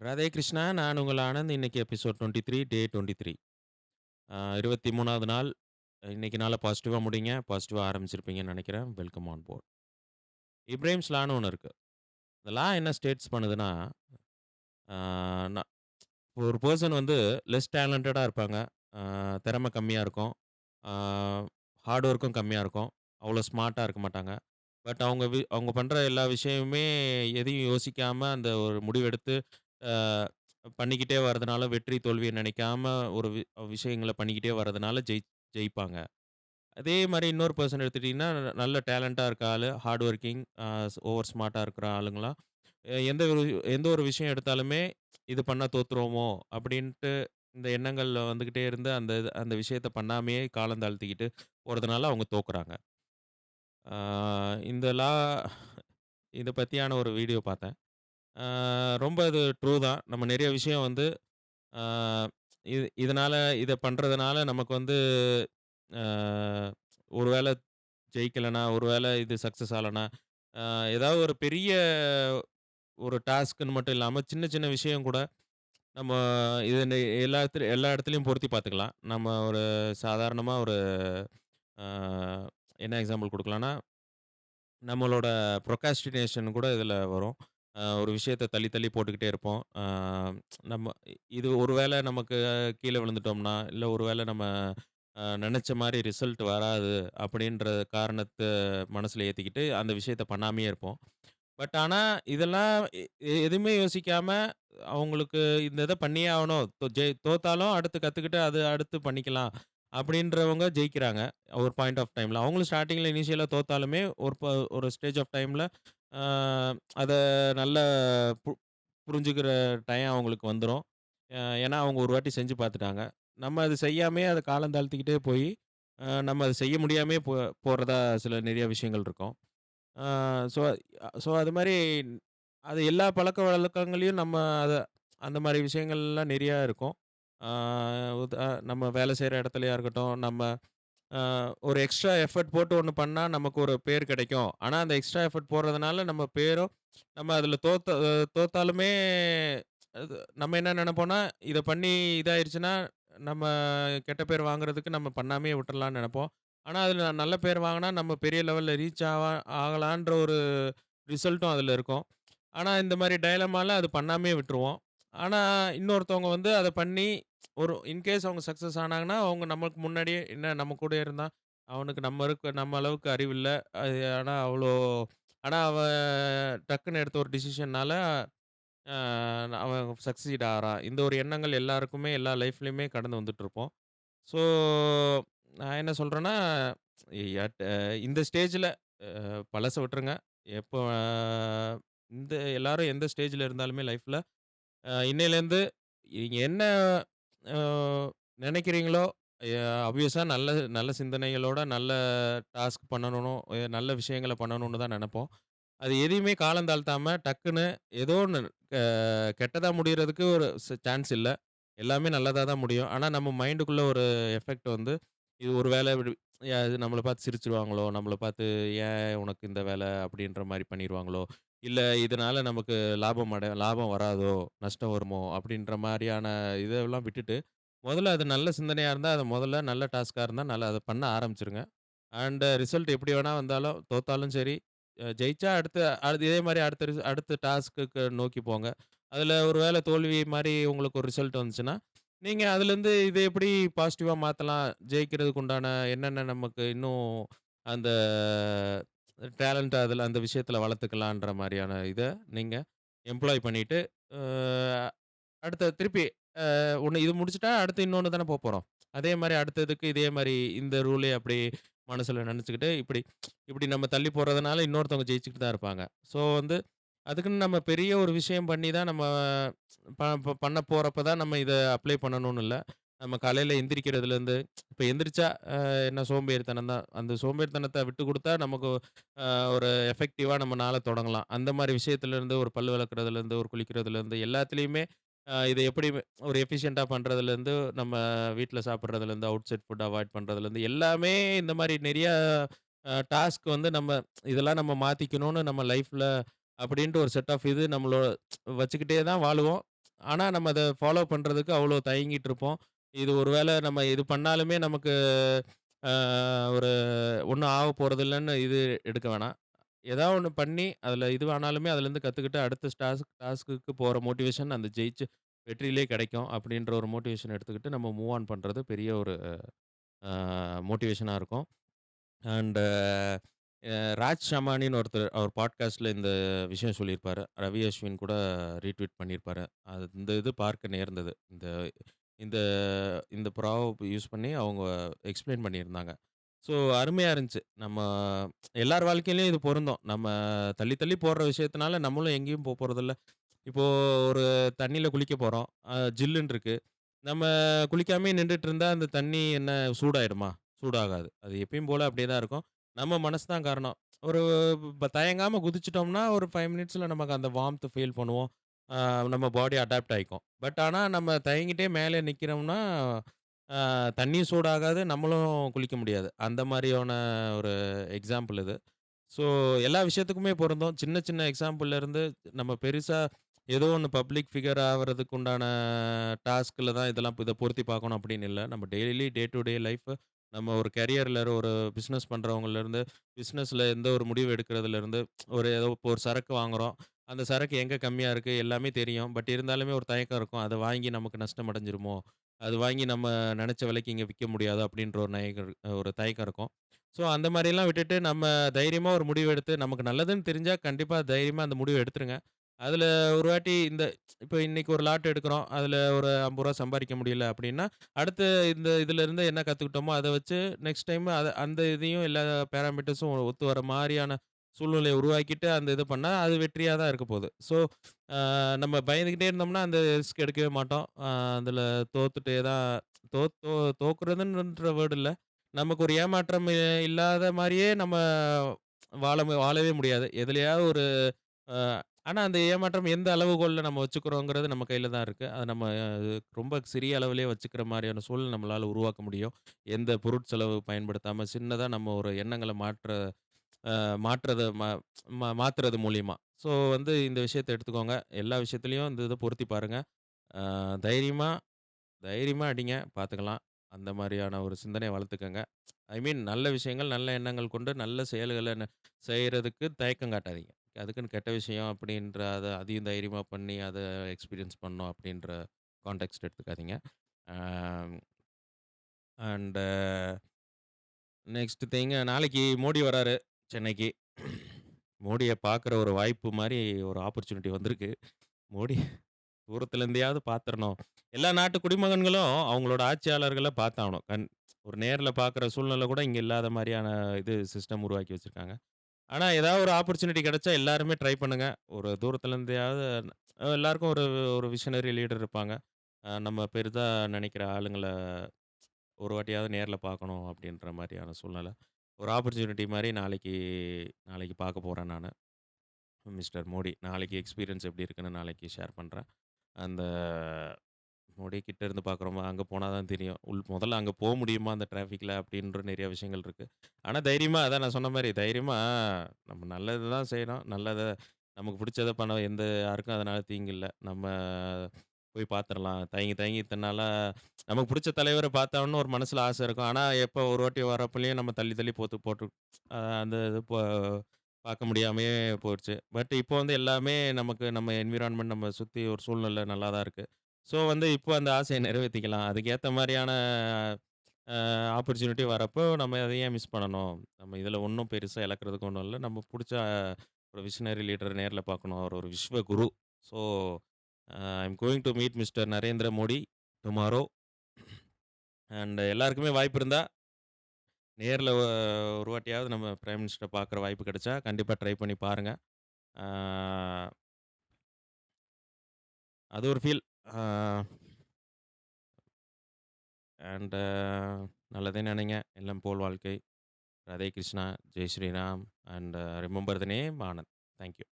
ராதே கிருஷ்ணா. நான் உங்கள் ஆனந்த். இன்னைக்கு எபிசோட் 23 டே 23. 23வது நாள். இன்னைக்கு நாள பாசிட்டிவா முடிங்க. பாசிட்டிவா ஆரம்பிச்சிருப்பீங்கன்னு நெனைக்கிறேன். Welcome on board. இப்ராஹிம்ஸ் லான்னு ஒண்ணு இருக்கு. இந்த லா என்ன ஸ்டேட்ஸ் பண்ணுதுன்னா, ஆ ந ஒரு பெர்சன் வந்து லெஸ் டேலண்டடா இருப்பாங்க. ஆ திறமை கம்மியா இருக்கும். ஆ ஹார்ட் ஒர்க்கும் கம்மியா இருக்கும். அவ்வளோ ஸ்மார்ட்டா இருக்க மாட்டாங்க. பட் அவங்க பண்ற எல்லா விஷயமுமே எதையும் யோசிக்காம அந்த ஒரு முடிவெடுத்து அ பண்ணிக்கிட்டே வரதுனால வெற்றி, தோல்விய நினைக்காம ஒரு விஷயங்கள பண்ணிக்கிட்டே வரதுனால ஜெயிப்பாங்க. அதே மாரி இன்னொரு பெர்சன் எடுத்துட்டீங்கன்னா, நல்ல டேலண்டா இருக்க ஆளு, ஹார்ட் ஒர்க்கிங், ஓவர் ஸ்மார்ட்டா இருக்கிற ஆளுங்கலாம், எந்த ஒரு விஷயம் எடுத்தாலுமே, இது பண்ணா தோத்துருவோமோ! அப்பிடின்ட்டு இந்த எண்ணங்கள்ல வந்துகிட்டே இருந்து, அந்த விஷயத்த பண்ணாமயே காலம் தாழ்த்திக்கிட்டு போறதுனால அவங்க தோக்குறாங்க. ஆ இந்த லா இத பத்தியான ஒரு வீடியோ பார்த்தேன். ஆ ரொம்ப அது ட்ரூ தான். நம்ம நெறைய விஷயம் வந்து ஆ இதனால இத பண்றதுனால நமக்கு வந்து ஆ ஒரு வேள ஜெயிக்கலனா, ஒரு வேள இது சக்சஸ் ஆலனா, ஆ ஏதாவது ஒரு பெரிய ஒரு டாஸ்க்ன்னு மட்டும் இல்லாம, சின்ன சின்ன விஷயம் கூட நம்ம இது எல்லா இடத்துலயும் பொருத்தி பார்த்துக்கலாம். நம்ம ஒரு சாதாரணமா ஒரு ஆ என்ன எக்ஸாம்பிள் குடுக்கலான்னா, நம்மளோட ப்ரொக்ராஸ்டினேஷன் கூட இதில வரும். ஒரு விஷயத்த தள்ளி தள்ளி போட்டுக்கிட்டே இருப்போம். நம்ம இது ஒரு வேள நமக்கு கீழ விழுந்துட்டோம்னா, இல்ல ஒரு வேள நம்ம நெனச்ச மாரி ரிசல்ட் வராது அப்படின்ற காரணத்த மனசுல ஏத்திக்கிட்டு, அந்த விஷயத்த பண்ணாமயே இருப்போம். பட் ஆனா, இதெல்லாம் எதுவுமே யோசிக்காம, அவங்களுக்கு இந்த இத பண்ணியே ஆவணும். தோத்தாலும் அடுத்து கத்துக்கிட்டு, அது அடுத்து பண்ணிக்கலாம். அப்படின்றவங்க ஜெயிக்கிறாங்க. ஒரு பாயிண்ட் ஆஃப் டைம்ல. அவங்களும் ஸ்டார்ட்டிங்ல இனிஷியலா தோத்தாலுமே, ஒரு ஸ்டேஜ் ஆஃப் டைம்ல ஆ அத நல்லா பு புரிஞ்சுக்கிற டைம் அவங்களுக்கு வந்துரும். ஏன்னா, அவங்க ஒரு வாட்டி செஞ்சு பார்த்துட்டாங்க. நம்ம அது செய்யாமயே அத காலம் தாழ்த்திக்கிட்டே போயி, நம்ம அத செய்ய முடியாமயே போறதா சில நெறைய விஷயங்கள் இருக்கும். ஆ ஸோ ஸோ அது மாரி அது எல்லா பழக்கவழக்கங்களையும் நம்ம அத அந்த மாரி விஷயங்கள்லாம் நெறையா இருக்கும். ஆ நம்ம வேலை செய்ற இடத்துலயா இருக்கட்டும், நம்ம ஒரு எக்ஸ்ட்ரா எஃபோர்ட் போட்டு ஒண்ணு பண்ணா நமக்கு ஒரு பேர் கிடைக்கும். ஆனா, அந்த எக்ஸ்ட்ரா எஃபோர்ட் போடுறதுனால நம்ம பேரும் நம்ம அதில தோத்தாலுமே நம்ம என்ன நெனைப்போம்னா, இத பண்ணி இதாயிருச்சுன்னா, நம்ம கெட்ட பேர் வாங்குறதுக்கு நம்ம பண்ணாமயே விட்டுறலாம்னு நெனைப்போம். ஆனா, அதில நல்ல பேர் வாங்குனா, நம்ம பெரிய லெவல்ல ரீச் ஆகலான்ற ஒரு ரிசல்ட்டும் அதில இருக்கும். ஆனா, இந்த மாரி டயலமால அது பண்ணாமயே விட்டுருவோம். ஆனா, இன்னொருத்தவங்க வந்து அத பண்ணி ஒரு இன்கேஸ் அவங்க சக்சஸ் ஆனாங்கன்னா, அவங்க நமக்கு முன்னாடியே என்ன நம்ம கூடயே இருந்தான். அவனுக்கு நம்ம அளவுக்கு அறிவு இல்ல. ஆனா ஆனா அவன் டக்குன்னு எடுத்த ஒரு டிசிஷன்னால அ அவன் சக்சீட் ஆறான். இந்த ஒரு எண்ணங்கள் எல்லாருக்குமே எல்லா லைஃப்லயுமே கடந்து வந்துட்டுருப்போம். ஸோ, நான் என்ன சொல்றேன்னா, எட் அ இந்த ஸ்டேஜ்ல பழச விட்டுருங்க. எப்போ எல்லாரும் எந்த ஸ்டேஜ்ல இருந்தாலுமே லைஃப்ல, இன்னையிலேருந்து நீங்க என்ன அ நெனைக்கிறீங்களோ, எ ஆப்வியஸா நல்ல நல்ல சிந்தனைகளோட நல்ல டாஸ்க் பண்ணணும், நல்ல விஷயங்கள பண்ணணும்னு தான் நெனைப்போம். அது எதையுமே காலம் தாழ்த்தாம டக்குன்னு ஏதோ ஒண்ணு அ கெட்டதா முடியறதுக்கு ஒரு சான்ஸ் இல்ல. எல்லாமே நல்லதா தான் முடியும். ஆனா நம்ம மைண்டுக்குள்ள ஒரு எஃபெக்ட் வந்து, இது ஒரு வேள இது நம்மள பார்த்து சிரிச்சுருவாங்களோ, நம்மள பார்த்து "ஏன் உனக்கு இந்த வேல?" அப்படின்ற மாரி பண்ணிருவாங்களோ, இல்ல இதனால நமக்கு லாபம் வராதோ, நஷ்டம் வருமோ அப்படின்ற மாரியான இதெல்லாம் விட்டுட்டு, முதல்ல அது நல்ல சிந்தனையா இருந்தா, அத முதல்ல நல்ல டாஸ்க்கா இருந்தா அத பண்ண ஆரம்பிச்சுருங்க. அண்ட் ரிசல்ட் எப்படி வேணா வந்தாலும், தோத்தாலும் சரி, ஜெயிச்சா இதே மாரி அடுத்த டாஸ்க்குக்கு நோக்கி போங்க. அதுல ஒரு வேள தோல்வி மாரி உங்களுக்கு ஒரு ரிசல்ட் வந்துச்சுன்னா, நீங்க அதுலருந்து இத எப்படி பாசிட்டிவா மாத்தலாம்? ஜெயிக்கிறதுக்கு உண்டான என்னென்ன நமக்கு இன்னும் அந்த டேலண்ட் அந்த விஷயத்துல வளர்த்துக்கலான்ற மாரியான இத நீங்க எம்ப்ளாய் பண்ணிட்டு, அ அடுத்த திருப்பி ஒண்ணு இது முடிச்சுட்டா, அடுத்து இன்னொன்னு தானே போப்போறோம். அதே மாரி அடுத்ததுக்கு இதே மாரி இந்த ரூலே அப்படி மனசுல நெனச்சுக்கிட்டு, இப்படி இப்படி நம்ம தள்ளி போறதுனால இன்னொருத்தவங்க ஜெயிச்சுக்கிட்டு தான் இருப்பாங்க. ஸோ வந்து அதுக்குன்னு நம்ம பெரிய ஒரு விஷயம் பண்ணி தான் நம்ம பண்ண போறப்ப தான் நம்ம இத அப்ளை பண்ணணும்னு இல்ல. நம்ம காலையில எந்திரிக்கிறதுலேருந்து இப்ப எந்திரிச்சா என்ன சோம்பேறித்தனம் தான். அந்த சோம்பேறித்தனத்த விட்டு குடுத்தா நமக்கு அ ஒரு எஃபெக்டிவா நம்ம நாள தொடங்கலாம். அந்த மாரி விஷயத்துலருந்து ஒரு பல்லு வெளக்குறதுலருந்து, ஒரு குளிக்கிறதுலருந்து எல்லாத்துலயுமே இத எப்படி ஒரு எஃபிஷியன்ட்டா பண்றதுலருந்து, நம்ம வீட்ல சாப்பிடுறதுலருந்து, அவுட் சைட் ஃபுட் அவாய்ட் பண்றதுலருந்து, எல்லாமே இந்த மாரி நெறைய டாஸ்க் வந்து இதெல்லாம் நம்ம மாத்திக்கணும்னு நம்ம லைஃப்ல அப்படின்ட்டு ஒரு செட் ஆஃப் இது வச்சுக்கிட்டே தான் வாழுவோம். ஆனா நம்ம அத ஃபாலோ பண்றதுக்கு அவ்வளோ தயங்கிட்டு இருப்போம். இது ஒரு வேள நம்ம இது பண்ணாலுமே நமக்கு அ ஒரு ஒண்ணும் ஆக போறதில்லன்னு இது எடுக்க வேணாம். ஏதாவது ஒண்ணு பண்ணி, அதில இது ஆனாலுமே அதிலேருந்து கத்துக்கிட்டு அடுத்த டாஸ்க்குக்கு போற மோட்டிவேஷன் அந்த ஜெயிச்சு வெற்றியிலே கிடைக்கும். அப்படின்ற ஒரு மோட்டிவேஷன் எடுத்துக்கிட்டு நம்ம மூவ் ஆன் பண்றது பெரிய ஒரு அ மோட்டிவேஷனா இருக்கும். அண்ட் ராஜ் ஷமானின்னு ஒருத்தர் அவர் பாட்காஸ்ட்ல இந்த விஷயம் சொல்லியிருப்பாரு. ரவி அஸ்வின் கூட ரீட்வீட் பண்ணியிருப்பாரு. அது இந்த இது பார்க்க நேர்ந்தது. இந்த இந்த இந்த ப்ராவர்ப் யூஸ் பண்ணி அவங்க எக்ஸ்ப்ளைன் பண்ணியிருந்தாங்க. ஸோ அருமையா இருந்துச்சு. நம்ம எல்லார் வாழ்க்கையிலயும் இது பொருந்தும். நம்ம தள்ளி தள்ளி போடுற விஷயத்தினால நம்மளும் எங்கேயும் போறதில்ல. இப்போ ஒரு தண்ணீல குளிக்க போறோம். ஜில்லுன்னு இருக்கு. நம்ம குளிக்காமயே நின்டுட்டு இருந்தா, அந்த தண்ணி என்ன சூடாயிடுமா? சூடாகாது. அது எப்பயும் போல அப்படியே தான் இருக்கும். நம்ம மனசு தான் காரணம். ஒரு தயங்காம குதிச்சுட்டோம்னா, ஒரு 5 மினிட்ஸ்ல நமக்கு அந்த வார்ம்த் ஃபீல் பண்ணுவோம். அ நம்ம பாடி அடாப்ட் ஆயிக்கும். பட் ஆனா, நம்ம தயங்கிட்டே மேலே நிக்கிறோம்னா, தண்ணியும் சூடாகாது, நம்மளும் குளிக்க முடியாது. அந்த மாரியான ஒரு எக்ஸாம்பிள் இது. ஸோ, எல்லா விஷயத்துக்குமே பொருந்தும். சின்ன சின்ன எக்ஸாம்பிள்ல இருந்து நம்ம பெருசா ஏதோ ஒண்ணு பப்ளிக் ஃபிகர் ஆவறதுக்கு உண்டான டாஸ்க்ல தான் இதெல்லாம் இத பொருத்தி பார்க்கணும் அப்படின்னு இல்ல. நம்ம daily day to day life நம்ம ஒரு கரியர்ல ஒரு பிசினஸ் பண்றவங்கலருந்து, பிசினஸ்ல எந்த ஒரு முடிவு எடுக்கிறதுலருந்து, ஒரு ஏதோ இப்போ ஒரு சரக்கு வாங்குறோம். அந்த சரக்கு எங்க கம்மியா இருக்கு எல்லாமே தெரியும். பட் இருந்தாலுமே ஒரு தயக்கம் இருக்கும். அத வாங்கி நமக்கு நஷ்டம் அடைஞ்சிருமோ? அது வாங்கி நம்ம நெனச்ச விலைக்கு இங்க விக்க முடியாதோ? அப்படின்ற ஒரு தயக்கம் இருக்கும். ஸோ, அந்த மாரிலாம் விட்டுட்டு நம்ம தைரியமா ஒரு முடிவு எடுத்து, நமக்கு நல்லதுன்னு தெரிஞ்சா கண்டிப்பா தைரியமா அந்த முடிவ எடுத்துருங்க. அதுல ஒரு வாட்டி இப்ப இன்னைக்கு ஒரு லாட் எடுக்கிறோம். அதுல ஒரு ரூ. 50 சம்பாரிக்க முடியல அப்படின்னா, அடுத்து இந்த இதுலருந்து என்ன கத்துக்கிட்டோமோ, அத வச்சு நெக்ஸ்ட் டைம் அந்த இதையும் எல்லா பேராமீட்டர்ஸும் ஒத்து வர மாரியான சூழ்நிலைய உருவாக்கிட்டு, அந்த இது பண்ணா, அது வெற்றியா தான் இருக்க போது. ஸோ, நம்ம பயந்துகிட்டே இருந்தோம்னா, அந்த ரிஸ்க் எடுக்கவே மாட்டோம். அதுல தோத்துட்டே தான் தோ தோ தோக்குறதுன்ற வேர்ட் இல்ல. நமக்கு ஒரு ஏமாற்றம் இல்லாத மாரியே நம்ம வாழவே முடியாது. எதுலயாவது ஒரு அ ஆனா அந்த ஏமாற்றம் எந்த அளவுகோல்ல நம்ம வச்சுக்கிறோங்கிறது நம்ம கையில தான் இருக்கு. அத நம்ம ரொம்ப சிறிய அளவிலேயே வச்சுக்கிற மாரியான சூழல் நம்மளால உருவாக்க முடியும். எந்த பொருட்செலவு பயன்படுத்தாம சின்னதா நம்ம ஒரு எண்ணங்கள மாற்றத மா மா மாத்துறது மூலியமா. ஸோ இந்த விஷயத்த எடுத்துக்கோங்க. எல்லா விஷயத்திலயும் இந்த இத பொருத்தி பாருங்க. அ தைரியமா தைரியமா அடிங்க பார்த்துக்கலாம். அந்த மாரியான ஒரு சிந்தனைய வளர்த்துக்கங்க. ஐ மீன் நல்ல விஷயங்கள், நல்ல எண்ணங்கள் கொண்டு நல்ல செயல்கள செய்றதுக்கு தயக்கம் காட்டாதீங்க. அதுக்குன்னு கெட்ட விஷயம் அப்படின்ற அதையும் தைரியமா பண்ணி அத எக்ஸ்பீரியன்ஸ் பண்ணணும் அப்படின்ற கான்டெக்ஸ்ட் எடுத்துக்காதீங்க. அ அண்ட் நெக்ஸ்ட் திங் நாளைக்கு மோடி வராரு சென்னைக்கு. மோடிய பார்க்குற ஒரு வாய்ப்பு மாரி ஒரு ஆப்பர்ச்சுனிட்டி வந்திருக்கு. மோடி தூரத்துல இருந்தேயாவது பார்த்துறணும். எல்லா நாட்டு குடிமகன்களும் அவங்களோட ஆட்சியாளர்கள பார்த்தாகணும். ஒரு நேர்ல பார்க்குற சூழ்நிலை கூட இங்க இல்லாத மாரியான சிஸ்டம் உருவாக்கி வச்சிருக்காங்க. ஆனா, ஏதாவது ஒரு ஆப்பர்ச்சுனிட்டி கிடைச்சா எல்லாருமே ட்ரை பண்ணுங்க. ஒரு தூரத்துல இருந்தேயாவது எல்லாருக்கும் ஒரு ஒரு விஷனரி லீடர் இருப்பாங்க. நம்ம பெரிதா நினைக்கிற ஆளுங்கள ஒரு வாட்டியாவது நேர்ல பார்க்கணும் அப்படின்ற மாரியான சூழ்நிலை. ஒரு ஆப்பர்ச்சுனிட்டி மாரி நாளைக்கு நாளைக்கு பார்க்க போறேன் நானு. மிஸ்டர் மோடி. நாளைக்கு எக்ஸ்பீரியன்ஸ் எப்படி இருக்குன்னு நாளைக்கு ஷேர் பண்றேன். அந்த மோடி கிட்ட இருந்து பார்க்குறோமா, அங்க போனா தான் தெரியும். முதல்ல அங்க முடியுமா அந்த டிராஃபிக்ல அப்படின்ற நெறைய விஷயங்கள் இருக்கு. ஆனா தைரியமா அதான் நான் சொன்ன மாரி தைரியமா நம்ம நல்லது தான் செய்றோம். நமக்கு புடிச்சத பண்ண யாருக்கும் அதனால தீங்கு இல்ல. நம்ம போய் பார்த்துரலாம். தயங்கி தயங்கி இத்தன நாளா நமக்கு புடிச்ச தலைவர பார்த்தோம்னு ஒரு மனசுல ஆசை இருக்கும். ஆனா எப்போ ஒரு வாட்டி வரப்பலயும் நம்ம தள்ளி தள்ளி போட்டு அந்த இது பார்க்க முடியாமயே போயிருச்சு. பட் இப்போ எல்லாமே நமக்கு நம்ம என்விரான்மென்ட் நம்ம சுத்தி ஒரு சூழ்நிலை நல்லா தான் இருக்கு. ஸோ இப்போ அந்த ஆசைய நிறைவேத்திக்கலாம். அதுக்கு ஏத்த மாரியான ஆப்பர்ச்சுனிட்டி வரப்போ நம்ம அத ஏன் மிஸ் பண்ணணும்? நம்ம இதில ஒண்ணும் பெருசா இழக்கிறதுக்கு ஒண்ணும் இல்ல. நம்ம புடிச்ச ஒரு விஷனரி லீடர நேர்ல பார்க்கணும். அவர் ஒரு விஸ்வ குரு. So I am going to meet mister Narendra Modi tomorrow. And எல்லாருக்குமே வாய்ப்பு இருந்தா நேர்ல ஒரு வாட்டியாவது நம்ம பிரைம் மினிஸ்டர பார்க்குற வாய்ப்பு கிடைச்சா, கண்டிப்பா ட்ரை பண்ணி பாருங்க. ஆ அது ஒரு ஃபீல். ஆ அண்ட் நல்லதே நினைங்க. எல்லாம் போல் வாழ்க்கை. Radhe Krishna, Jai Shriram and remember the name Anand. Thank you.